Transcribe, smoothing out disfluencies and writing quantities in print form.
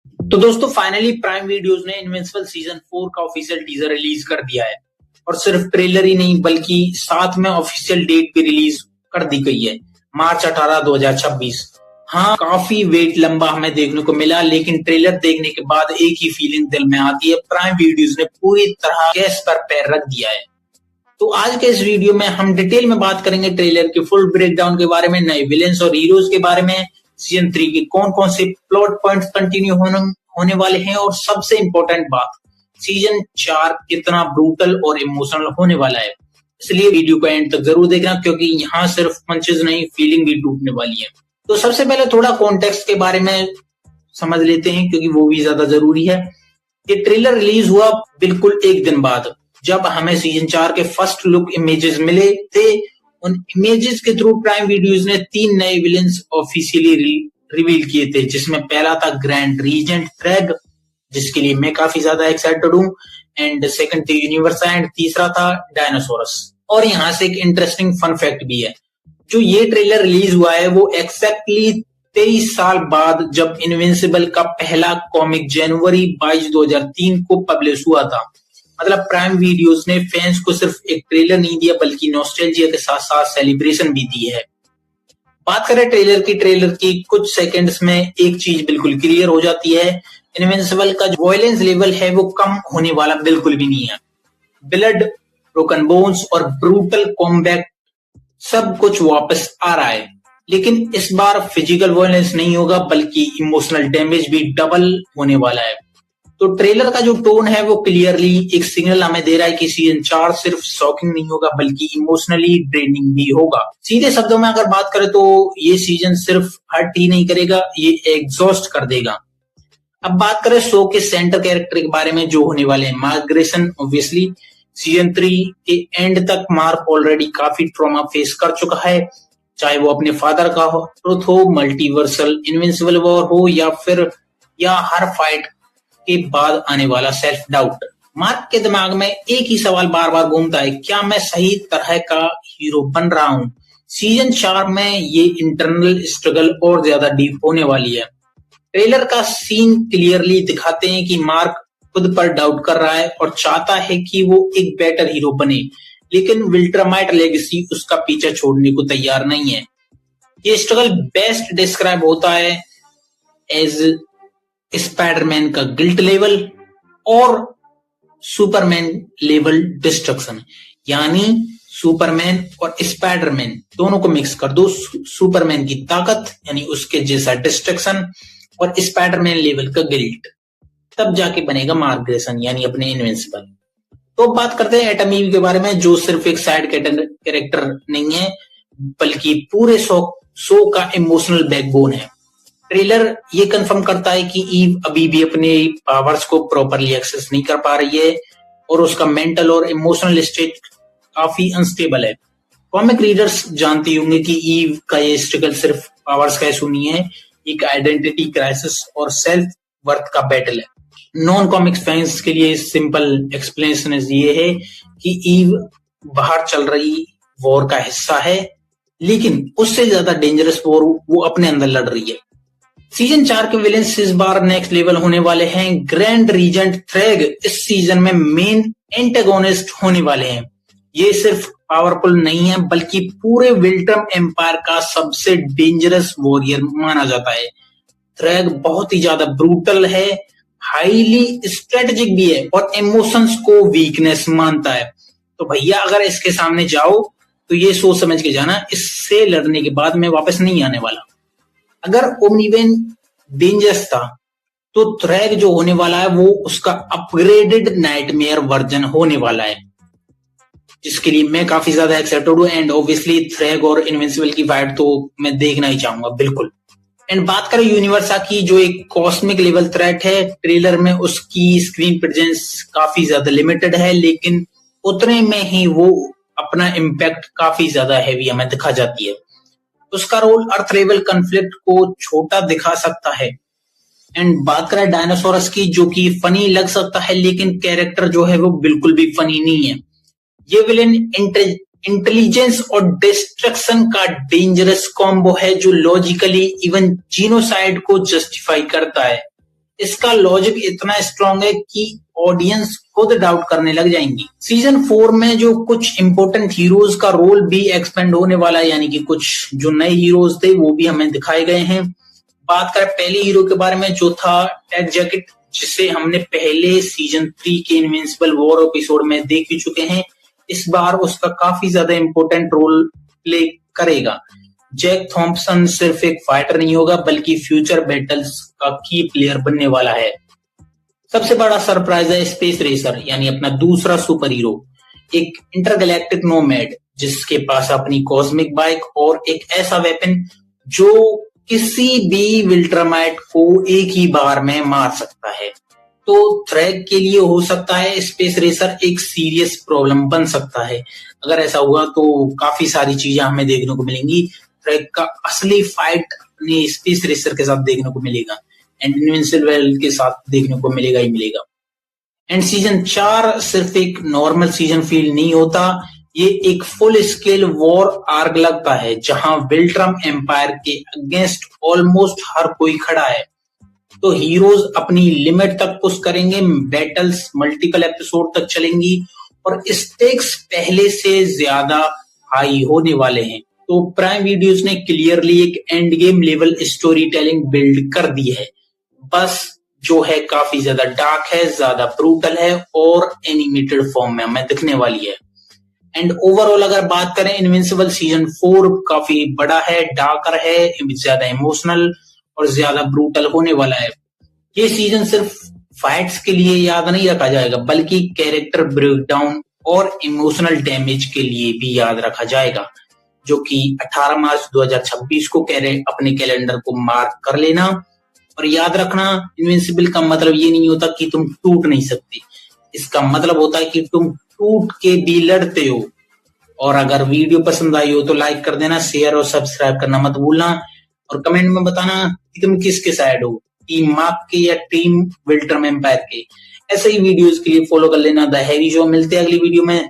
तो दोस्तों finally prime videos ने इनविंसिबल सीजन 4 का ऑफिशियल टीजर रिलीज कर दिया है। और सिर्फ ट्रेलर ही नहीं बल्कि साथ में ऑफिशियल डेट भी रिलीज कर दी गई है, मार्च 18 2026। हाँ, काफी वेट लंबा हमें देखने को मिला, लेकिन ट्रेलर देखने के बाद एक ही फीलिंग दिल में आती है, प्राइम वीडियोस ने पूरी तरह गैस पर पैर रख दिया है। तो आज के इस वीडियो में हम डिटेल में बात करेंगे ट्रेलर के फुल ब्रेकडाउन के बारे में, नए विलेंस और हीरोज के बारे में, सीजन 3 के कौन कौन से प्लॉट पॉइंट्स कंटिन्यू होने वाले हैं, और सबसे इंपॉर्टेंट बात, सीजन 4 कितना ब्रूटल और इमोशनल होने वाला है। इसलिए वीडियो को एंड तक जरूर देखना, क्योंकि यहाँ सिर्फ पंचेस नहीं, फीलिंग भी टूटने वाली है। तो सबसे पहले थोड़ा कॉन्टेक्स्ट के बारे में समझ लेते हैं, क्योंकि वो भी ज्यादा जरूरी है। ये ट्रेलर रिलीज हुआ बिल्कुल एक दिन बाद, जब हमें सीजन 4 के फर्स्ट लुक इमेजेस मिले थे। उन इमेजेस के थ्रू प्राइम वीडियोस ने 3 नए विलेंस ऑफिशियली रिवील किए थे, जिसमें पहला था ग्रैंड रीजेंट थ्रेग, जिसके लिए मैं काफी ज्यादा एक्साइटेड हूँ, एंड सेकंड थे यूनिवर्सा, एंड तीसरा था डायनासोरस। और यहाँ से एक इंटरेस्टिंग फन फैक्ट भी है, जो ये ट्रेलर रिलीज हुआ है वो एक्जैक्टली 23 साल बाद, जब इनविंसिबल का पहला कॉमिक जनवरी 22 2003 को पब्लिश हुआ था। मतलब प्राइम वीडियोस ने फैंस को सिर्फ एक ट्रेलर नहीं दिया, बल्कि नॉस्टैल्जिया के साथ साथ सेलिब्रेशन भी दी है। बात करें ट्रेलर की कुछ सेकंड्स में एक चीज बिल्कुल क्लियर हो जाती है, इनविंसिबल का जो वायलेंस लेवल है वो कम होने वाला बिल्कुल भी नहीं है। ब्लड, ब्रोकन बोन्स और ब्रूटल कॉम्बैट सब कुछ वापस आ रहा है, लेकिन इस बार फिजिकल वायलेंस नहीं होगा, बल्कि इमोशनल डैमेज भी डबल होने वाला है। तो ट्रेलर का जो टोन है वो क्लियरली एक सिग्नल हमें दे रहा है कि सीजन 4 सिर्फ शॉकिंग नहीं होगा, बल्कि इमोशनली ड्रेनिंग भी होगा। सीधे शब्दों में अगर बात करें तो ये सीजन सिर्फ हर्ट ही नहीं करेगा, ये एग्जॉस्ट कर देगा। अब बात करें शो के सेंटर कैरेक्टर के बारे में जो होने वाले हैं, मार्क ग्रेसन। ऑब्वियसली सीजन 3 के एंड तक मार्क ऑलरेडी काफी ट्रॉमा फेस कर चुका है, चाहे वो अपने फादर का ट्रुथ हो, मल्टीवर्सल इनविंसिबल वॉर हो, या हर फाइट के बाद आने वाला सेल्फ डाउट। मार्क के दिमाग में एक ही सवाल बार बार घूमता है, क्या मैं सही तरह का हीरो बन रहा हूँ? सीजन 4 में ये इंटरनल स्ट्रगल और ज्यादा डीप होने वाली है। ट्रेलर का सीन क्लियरली दिखाते हैं कि मार्क खुद पर डाउट कर रहा है और चाहता है कि वो एक बेटर हीरो बने, लेकिन विल्ट्रामाइट लेगेसी उसका पीछा छोड़ने को तैयार नहीं है। ये स्ट्रगल बेस्ट डिस्क्राइब होता है एज स्पाइडरमैन का गिल्ट लेवल और सुपरमैन लेवल डिस्ट्रक्शन। यानी सुपरमैन और स्पाइडरमैन दोनों को मिक्स कर दो, सुपरमैन की ताकत यानी उसके जैसा डिस्ट्रक्शन और स्पाइडरमैन लेवल का गिल्ट, तब जाके बनेगा मार्क ग्रेसन यानी अपने इनविंसिबल। तो बात करते हैं एटम ईव के बारे में, जो सिर्फ एक साइड कैरेक्टर नहीं है, बल्कि पूरे शो का इमोशनल बैकबोन है। ट्रेलर ये कंफर्म करता है कि ईव अभी भी अपने पावर्स को प्रॉपरली एक्सेस नहीं कर पा रही है और उसका मेंटल और इमोशनल स्टेट काफी अनस्टेबल है। कॉमिक रीडर्स जानते होंगे कि ईव का ये स्ट्रगल सिर्फ पावर्स का इशू नहीं है, एक आइडेंटिटी क्राइसिस और सेल्फ वर्थ का बैटल है। नॉन कॉमिक्स फैंस के लिए सिंपल एक्सप्लेनेशन ये है कि ईव बाहर चल रही वॉर का हिस्सा है, लेकिन उससे ज्यादा डेंजरस वॉर वो अपने अंदर लड़ रही है। सीजन 4 के विलेंस इस बार नेक्स्ट लेवल होने वाले हैं। ग्रैंड रीजेंट थ्रेग इस सीजन में मेन एंटेगोनिस्ट होने वाले हैं। ये सिर्फ पावरफुल नहीं है, बल्कि पूरे विल्ट्रम एम्पायर का सबसे डेंजरस वॉरियर माना जाता है। थ्रेग बहुत ही ज्यादा ब्रूटल है, हाईली स्ट्रेटेजिक भी है और इमोशंस को वीकनेस मानता है। तो भैया अगर इसके सामने जाओ तो ये सोच समझ के जाना, इससे लड़ने के बाद मैं वापस नहीं आने वाला। अगर ओमनिवेन डेंजरस था तो थ्रेग जो होने वाला है वो उसका अपग्रेडेड नाइटमेयर वर्जन होने वाला है, जिसके लिए मैं काफी ज्यादा एक्साइटेड हूँ। एंड ऑब्वियसली थ्रेग और इनविंसिबल की फाइट तो मैं देखना ही चाहूंगा बिल्कुल। एंड बात करें यूनिवर्सा की, जो एक कॉस्मिक लेवल थ्रेट है, ट्रेलर में उसकी स्क्रीन प्रेजेंस काफी ज्यादा लिमिटेड है, लेकिन उतने में ही वो अपना इम्पैक्ट काफी ज्यादा हैवी हमें दिखा जाती है। उसका रोल अर्थ लेवल कॉन्फ्लिक्ट को छोटा दिखा सकता है। एंड बात करें डायनासोरस की, जो कि फनी लग सकता है, लेकिन कैरेक्टर जो है वो बिल्कुल भी फनी नहीं है। ये विलेन इंटेलिजेंस और डिस्ट्रक्शन का डेंजरस कॉम्बो है, जो लॉजिकली इवन जीनोसाइड को जस्टिफाई करता है। इसका लॉजिक इतना स्ट्रांग है कि ऑडियंस खुद डाउट करने लग जाएंगी। सीजन 4 में जो कुछ इंपॉर्टेंट हीरोज का रोल भी एक्सपेंड होने वाला है, यानी कि कुछ जो नए हीरोज थे वो भी हमें दिखाए गए हैं। बात करें पहले हीरो के बारे में जो था टेक जैकेट, जिसे हमने पहले सीजन 3 के इनविंसिबल वॉर एपिसोड में देख ही चुके हैं। इस बार उसका काफी ज्यादा इंपॉर्टेंट रोल प्ले करेगा। जैक थॉम्पसन सिर्फ एक फाइटर नहीं होगा बल्कि फ्यूचर बैटल्स का की प्लेयर बनने वाला है। सबसे बड़ा सरप्राइज है स्पेस रेसर, यानी अपना दूसरा सुपर हीरो, एक इंटरगैलेक्टिक नोमैड जिसके पास अपनी कॉस्मिक बाइक और एक ऐसा वेपन जो किसी भी विल्ट्रामाइट को एक ही बार में मार सकता है। तो थ्रेग के लिए हो सकता है स्पेस रेसर एक सीरियस प्रॉब्लम बन सकता है। अगर ऐसा हुआ तो काफी सारी चीजें हमें देखने को मिलेंगी। थ्रेग का असली फाइट अपने स्पेस रेसर के साथ देखने को मिलेगा एंड इनविंसिबल के साथ देखने को मिलेगा ही मिलेगा। एंड सीजन 4 सिर्फ एक नॉर्मल सीजन फील नहीं होता, ये एक फुल स्केल वॉर आर्क लगता है जहां विल्ट्रम एम्पायर के अगेंस्ट ऑलमोस्ट हर कोई खड़ा है। तो हीरोज अपनी लिमिट तक पुश करेंगे, बैटल्स मल्टीपल एपिसोड तक चलेंगी और स्टेक्स पहले से ज्यादा हाई होने वाले हैं। तो प्राइम वीडियोस ने क्लियरली एक end game level story telling build कर दी है। बस जो है काफी ज्यादा डार्क है, ज्यादा ब्रूटल है और एनिमेटेड फॉर्म में हमें दिखने वाली है। एंड ओवरऑल अगर बात करें इनविंसिबल सीजन 4 काफी बड़ा है, डार्कर है, ज्यादा इमोशनल और ज्यादा ब्रूटल होने वाला है। ये सीजन सिर्फ फाइट्स के लिए याद नहीं रखा जाएगा बल्कि कैरेक्टर ब्रेकडाउन और इमोशनल डैमेज के लिए भी याद रखा जाएगा, जो कि 18 मार्च 2026 को अपने कैलेंडर को मार्क कर लेना। और याद रखना, इनविंसिबल का मतलब ये नहीं होता कि तुम टूट नहीं सकते, इसका मतलब होता है कि तुम टूट के भी लड़ते हो। और अगर वीडियो पसंद आई हो तो लाइक कर देना, शेयर और सब्सक्राइब करना मत भूलना और कमेंट में बताना कि तुम किसके साइड हो, टीम मार्क के या टीम विल्ट्रम एम्पायर के। ऐसे ही वीडियोस के लिए फॉलो कर लेना द हैवी शो। मिलते हैं अगली वीडियो में।